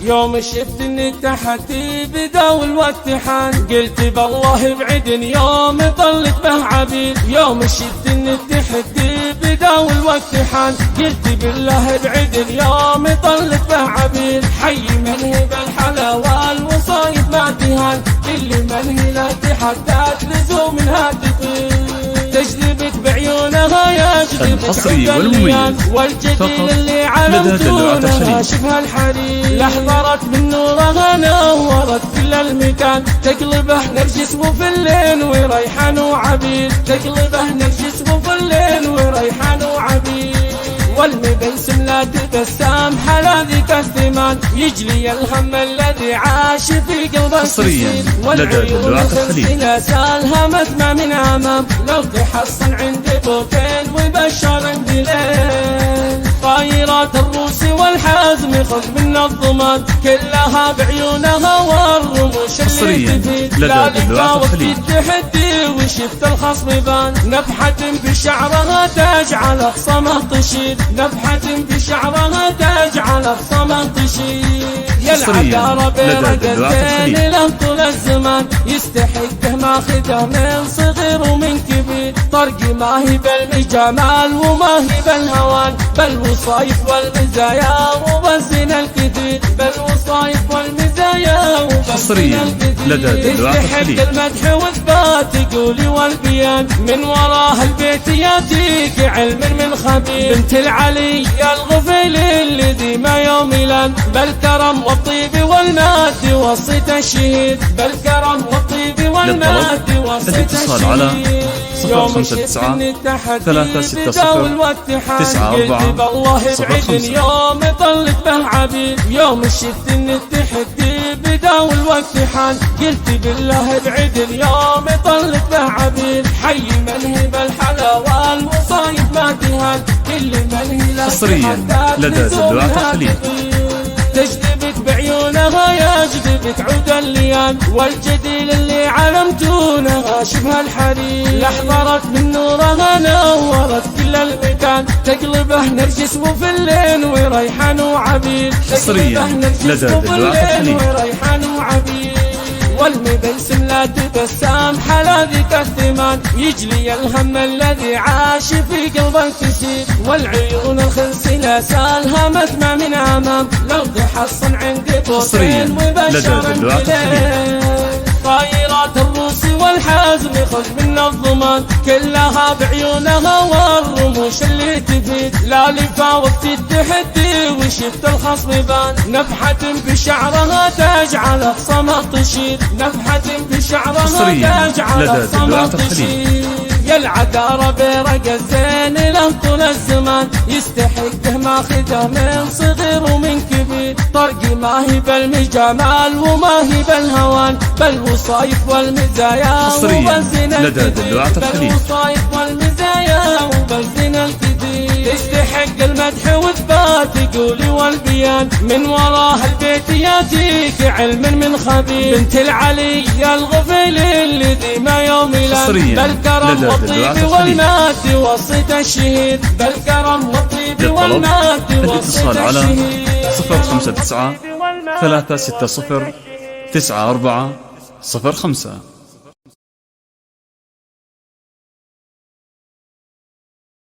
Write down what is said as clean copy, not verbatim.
يوم شفت ان التحدي بدا والوقت حان قلت بالله بعدن يوم طلت به عبيد. يوم شفت ان التحدي بدا والوقت حان قلت بالله بعدن يوم طلت به عبيد. حي من بالحلا والوصايد ما تهان اللي منهي لا تحدات لزوم هاتفين تجذبك بعيونها يجذبك الحصري والمميز والجديد اللي علمتونها شبه الحرير لحظرت من نورها نورت كل المكان تقلبه نرجس وفلين وريحان وعبيد تقلبه نرجس وفلين وريحان وعبيد والمبسم لا تبسام حلا ذيك الثمان يجلي الهم الذي عاش في قلب السيد والعيون الخلسلة سالها مدمع من امام لو تحصن عندي بوكين وبشر عندي ليل طايرات الروس والحزم خذ من الضمان كلها بعيونها والرموش اللي تفيد لا لقى وقت التحدي وشفت الخصم بان نفحة بشعرها تجعل اخصمه تشيد نفحة بشعرها تجعل اخصمه تشيد يا العذارى برقتين له طول الزمان يستحقه ماخذه من صغير ومن كبير طرقي ما هي بالجمال وما هي بالهوان بالوصايف والمزايا وبالزنا الكثير بالوصايف والمزايا وبالزنا الكثير يستحق المدح واثبات قولي والبيان من وراها البيت ياتيك علم من خبير بنت العلي الغفيل الذي ما يوم لان بالكرم والطيب والماد وصيت الشهيد بالكرم والطيب والماد وصيت الشهيد 059 360 94 بعدن يوم طلت به عبيد. يوم شفت ان التحدي بدا والوقت حان قلت بالله بعدن يوم طلت به عبيد. حي منهي بالحلا والمصايب ما تهان كل منهي لا حصريا لدى دلوعة الخليج تجذبك بعيونها يجذبك عود الليان والجديل اللي علمتونها شبه الحرير لحظرت من نورها نورت كل المكان تقلبه نرجس وفلين وريحان وعبيد حصريا لدى دلوعة الخليج وريحان وعبيد والمبسم لا تبسام حلا ذيك الثمان يجلي الهم الذي عاش في قلب الكثير والعيون الخلسلة سالها مدمع من امام لو تحصن عندي بوكين وبشر طايرات الروس والحزم خذ من الضمان كلها بعيونها والرموش اللي تفيد لا لفا وقت التحدي وشفت الخصم بان نفحة بشعرها تجعل اخصمه تشيد نفحة بشعرها تجعل اخصمه تشيد يا العذارى برق الزين له طول الزمان يستحقه ماخذه من صغير ومن كبير طرقي ما هي بالجمال وما هي بالهوان بالوصايف والمزايا وبالزنا الكثير بالوصايف والمزايا وبالزنا الكثير تستحق المدح واثبات قولي والبيان من وراها البيت ياتيك علم من خبير بنت العلي الغفيل الذي ما يوم لان بالكرم والطيب والماد وصيت الشهيد بالكرم والطيب والماد وصيت الشهيد 059 360 94 05